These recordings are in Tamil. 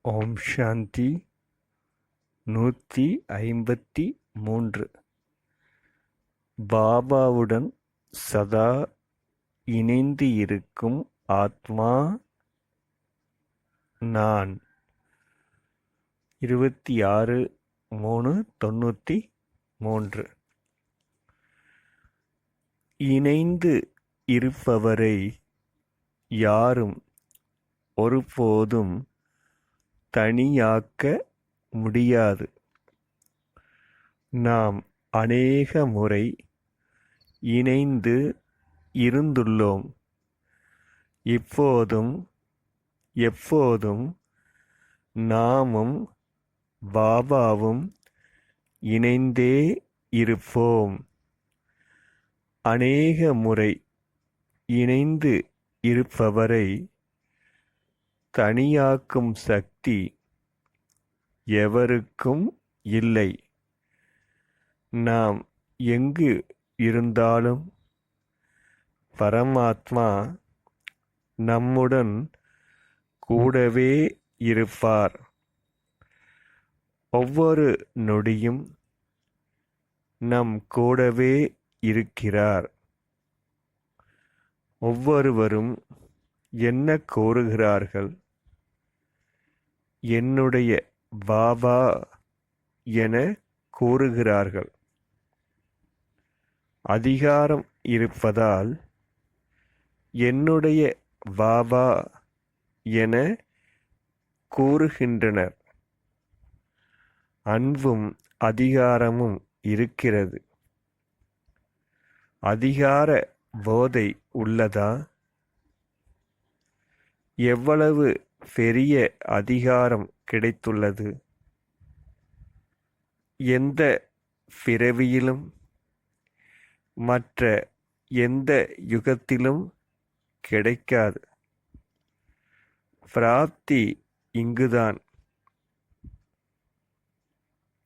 ஓம் சாந்தி 153. பாபாவுடன் சதா இணைந்து இருக்கும் ஆத்மா நான். 26/3/93. இணைந்து இருப்பவரை யாரும் ஒருபோதும் தனியாக்க முடியாது. நாம் அநேக முறை இணைந்து இருந்துள்ளோம். இப்போதும் எப்போதும் நாமும் பாபாவும் இணைந்தே இருப்போம். அநேக முறை இணைந்து இருப்பவரை தனியாக்கும் சக்தி எவருக்கும் இல்லை. நாம் எங்கு இருந்தாலும் பரமாத்மா நம்முடன் கூடவே இருப்பார். ஒவ்வொரு நொடியும் நம் கூடவே இருக்கிறார். ஒவ்வொருவரும் என்ன கோருகிறார்கள்? என்னுடைய பாபா என கூறுகிறார்கள். அதிகாரம் இருப்பதால் என்னுடைய பாபா என கூறுகின்றனர். அன்பும் அதிகாரமும் இருக்கிறது. அதிகார போதை உள்ளதா? எவ்வளவு பெரிய அதிகாரம் கிடைத்துள்ளது! எந்த பிறவியிலும் மற்ற எந்த யுகத்திலும் கிடைக்காது. பிராப்தி இங்குதான்.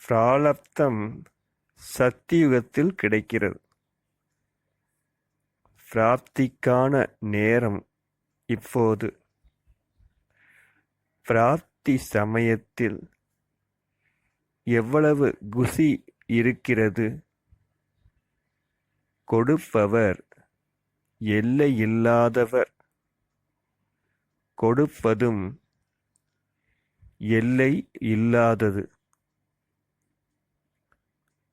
பிராலப்தம் சத்தியுகத்தில் கிடைக்கிறது. பிராப்திக்கான நேரம் இப்போது. பிராப்தி சமயத்தில் எவ்வளவு குஷி இருக்கிறது! கொடுப்பவர் எல்லையில்லாதவர். கொடுப்பதும் எல்லை இல்லாதது.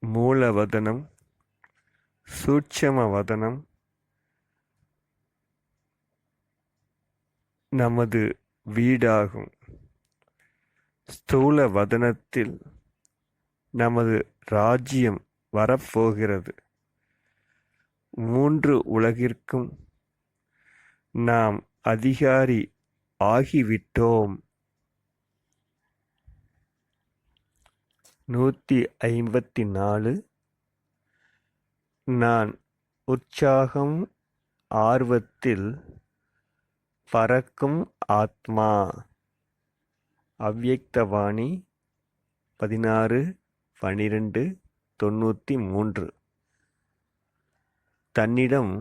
மூலவதனம், சூட்சமவதனம் நமது வீடாகும். ஸ்தூல வதனத்தில் நமது ராஜ்யம் வரப்போகிறது. 3 உலகிற்கும் நாம் அதிகாரி ஆகிவிட்டோம். 154. நான் உற்சாகம் ஆர்வத்தில் பறக்கும் ஆத்மா. அவ்யக்தவாணி 16/12/93. தன்னிடம்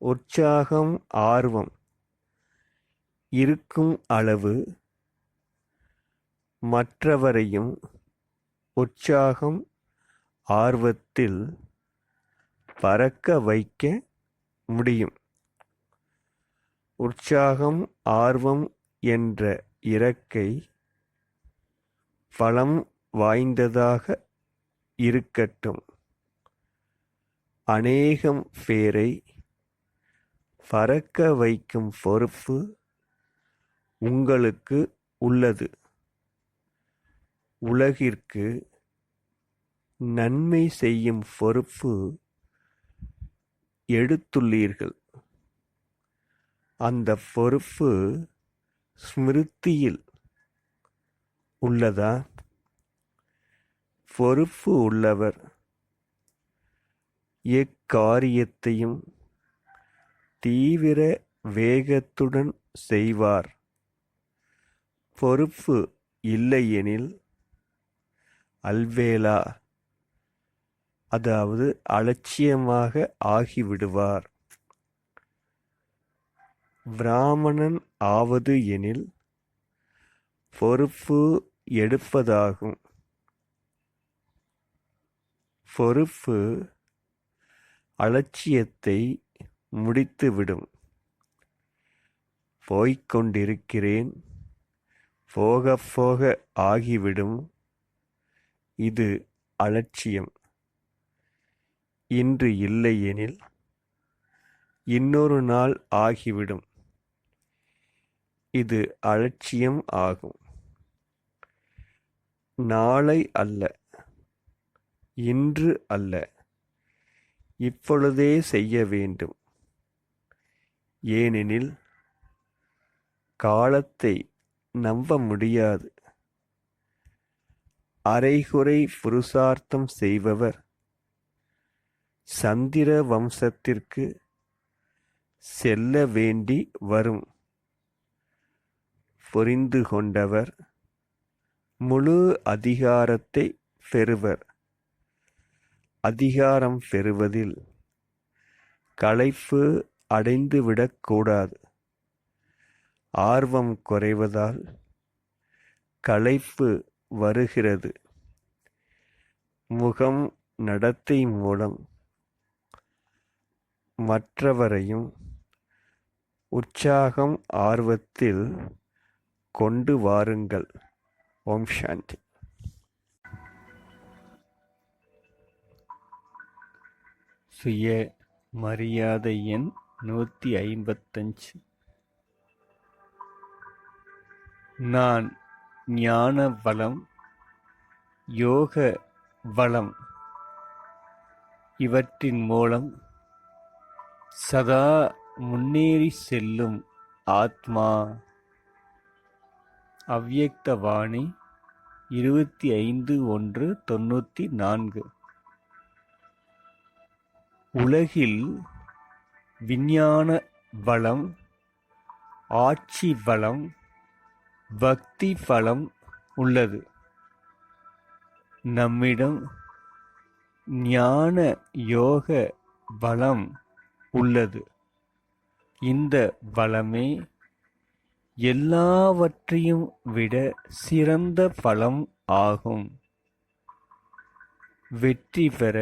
உற்சாகம் ஆர்வம் இருக்கும் அளவு மற்றவரையும் உற்சாகம் ஆர்வத்தில் பறக்க வைக்க முடியும். உற்சாகம் ஆர்வம் என்ற இறக்கை பலம் வாய்ந்ததாக இருக்கட்டும். அநேகம் பேரை பறக்க வைக்கும் பொறுப்பு உங்களுக்கு உள்ளது. உலகிற்கு நன்மை செய்யும் பொறுப்பு எடுத்துள்ளீர்கள். அந்த பொறுப்பு ஸ்மிருதியில் உள்ளதா? பொறுப்பு உள்ளவர் எக்காரியத்தையும் தீவிர வேகத்துடன் செய்வார். பொறுப்பு இல்லையெனில் அல்வேலா, அதாவது அலட்சியமாக ஆகிவிடுவார். பிராமணன் ஆவது எனில் பொறுப்பு எடுப்பதாகும். பொறுப்பு அலட்சியத்தை முடித்துவிடும். போய்க்கொண்டிருக்கிறேன், போக போக ஆகிவிடும். இது அலட்சியம். இன்று இல்லையெனில் இன்னொரு நாள் ஆகிவிடும். இது அலட்சியம் ஆகும். நாளை அல்ல, இன்று அல்ல, இப்பொழுதே செய்ய வேண்டும். ஏனெனில் காலத்தை நம்ப முடியாது. அரைகுறை புருஷார்த்தம் செய்பவர் சந்திர வம்சத்திற்கு செல்ல வேண்டி வரும். புரிந்து கொண்டவர் முழு அதிகாரத்தை பெறுவர். அதிகாரம் பெறுவதில் களைப்பு அடைந்துவிடக்கூடாது. ஆர்வம் குறைவதால் களைப்பு வருகிறது. முகம் நடத்தை மூலம் மற்றவரையும் உற்சாகம் ஆர்வத்தில் கொண்டு வாருங்கள். ஓம் சாந்தி. சுய மரியாதை எண் 155. நான் ஞான வளம், யோக வளம் இவற்றின் மூலம் சதா முன்னேறி செல்லும் ஆத்மா. அவ்யக்த வாணி 25/1/94. உலகில் விஞ்ஞான வளம், ஆட்சி வளம், பக்தி வளம் உள்ளது. நம்மிடம் ஞான யோக வளம் உள்ளது. இந்த வளமே எல்லாவற்றையும் விட சிறந்த பலம் ஆகும். வெற்றி பெற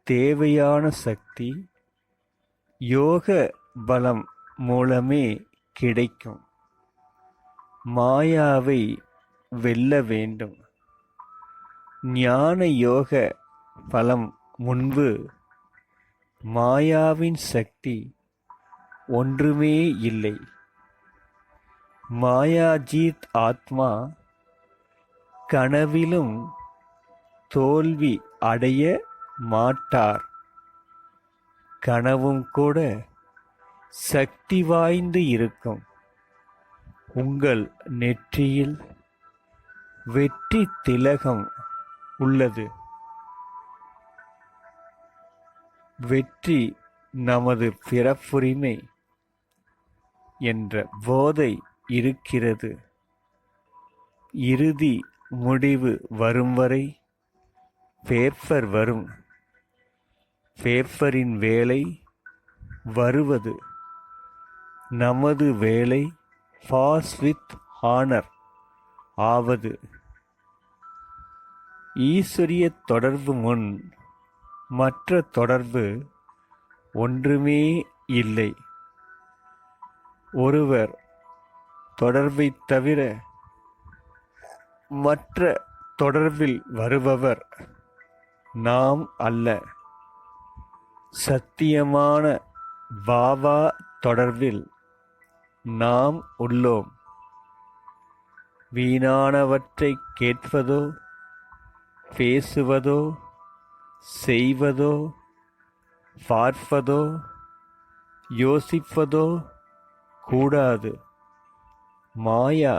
தேவையான சக்தி யோக பலம் மூலமே கிடைக்கும். மாயாவை வெல்ல வேண்டும். ஞான யோக பலம் முன்பு மாயாவின் சக்தி ஒன்றுமே இல்லை. மாயாஜீத் ஆத்மா கனவிலும் தோல்வி அடைய மாட்டார். கனவும் கூட சக்தி வாய்ந்து இருக்கும். உங்கள் நெற்றியில் வெற்றி திலகம் உள்ளது. வெற்றி நமது பிறப்புரிமை என்ற போதை இருக்கிறது. இறுதி முடிவு வரும் வரை பேப்பர் வரும். பேப்பரின் வேலை வருவது. நமது வேலை பாஸ் வித் ஹானர் ஆவது. ஈஸ்வரிய தொடர்பு முன் மற்ற தொடர்பு ஒன்றுமே இல்லை. ஒருவர் தொடர்பை தவிர மற்ற தொடர்பில் வருபவர் நாம் அல்ல. சத்தியமான பாபா தொடர்பில் நாம் உள்ளோம். வீணானவற்றை கேட்பதோ, பேசுவதோ, செய்வதோ, பார்ப்பதோ, யோசிப்பதோ கூடாது. மாயா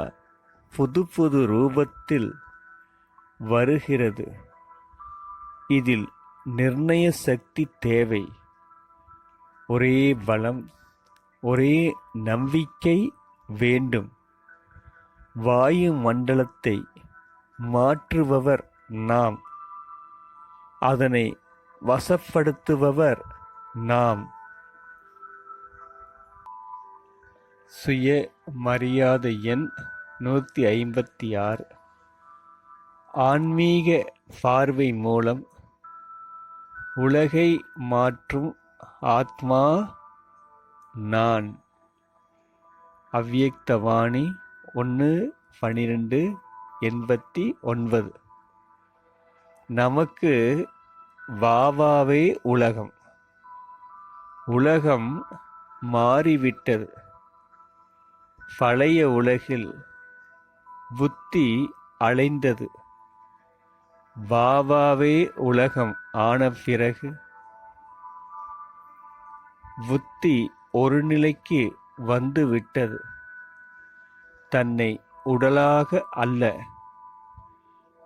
புது புது ரூபத்தில் வருகிறது. இதில் நிர்ணய சக்தி தேவை. ஒரே பலம், ஒரே நம்பிக்கை வேண்டும். வாயு மண்டலத்தை மாற்றுபவர் நாம். அதனை வசப்படுத்துபவர் நாம். சுய மரியாதை எண் 156. ஆன்மீக பார்வை மூலம் உலகை மாற்றும் ஆத்மா நான். அவ்யக்தவாணி 1/12/89. நமக்கு வாவாவே உலகம். உலகம் மாறிவிட்டது. பழைய உலகில் புத்தி அலைந்தது. வாவாவே உலகம் ஆன பிறகு புத்தி ஒரு நிலைக்கு வந்து விட்டது. தன்னை உடலாக அல்ல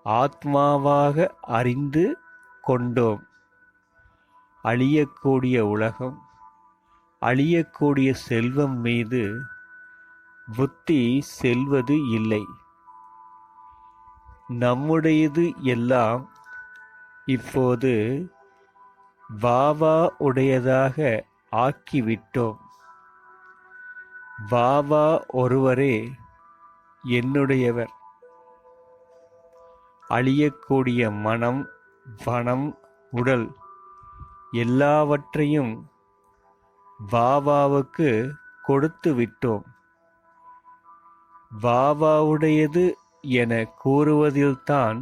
ஆத்மாவாக அறிந்து கொண்டோம். அழியக்கூடிய உலகம், அழியக்கூடிய செல்வம் மீது புத்தி செல்வது இல்லை. நம்முடையது எல்லாம் இப்போது பாபா உடையதாக ஆக்கிவிட்டோம். பாபா ஒருவரே என்னுடையவர். அழியக்கூடிய மனம், பணம், உடல் எல்லாவற்றையும் பாபாவுக்கு கொடுத்து விட்டோம். பாபாவுடையது என கூறுவதில்தான்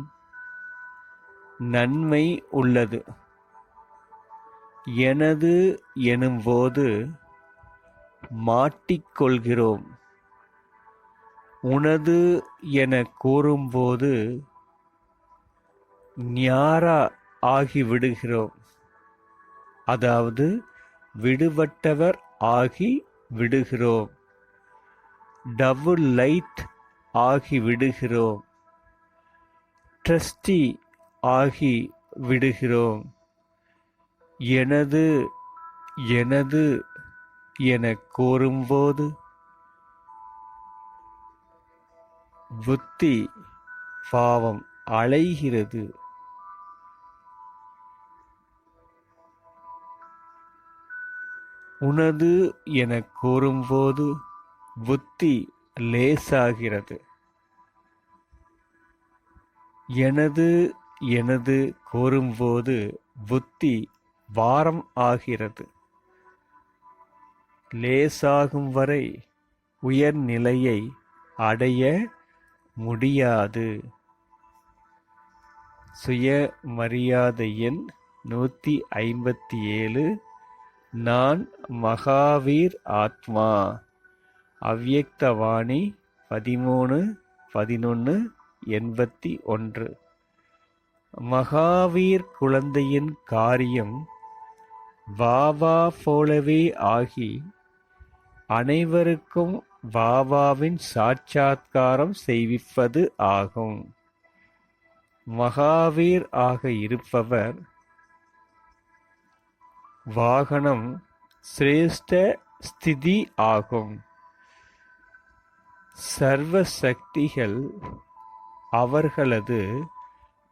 நன்மை உள்ளது. எனது எனும்போது மாட்டிக்கொள்கிறோம். உனது என கூறும்போது ஞாரா ஆகிவிடுகிறோம். அதாவது விடுபட்டவர் ஆகி விடுகிறோம். டபுள் லைட் ஆகி விடுகிறோம். ட்ரஸ்டி ஆகி விடுகிறோம். எனது எனது என கூறும்போது புத்தி பாவம் அலைகிறது. உனது என கூறும்போது புத்தி லேசாகிறது. எனது எனது கூறும்போது புத்தி பாரம் ஆகிறது. லேசாகும் வரை உயர்நிலையை அடைய முடியாது. சுயமரியாதை எண் 157. நான் மகாவீர் ஆத்மா. அவ்யக்தவாணி 13/11/81. மகாவீர் குழந்தையின் காரியம் பாபா போலவே ஆகி அனைவருக்கும் பாபாவின் சாட்சாத்காரம் செய்விப்பது ஆகும். மகாவீர் ஆக இருப்பவர் வாகனம் சிரேஷ்ட ஸ்திதி ஆகும். சர்வ சக்திகள் அவர்களது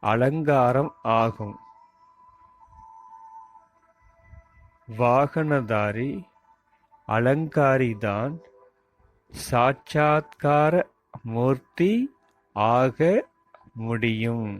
அலங்காரம் ஆகும். வாகனதாரி அலங்காரிதான் சாட்சாத்கார மூர்த்தி ஆக முடியும்.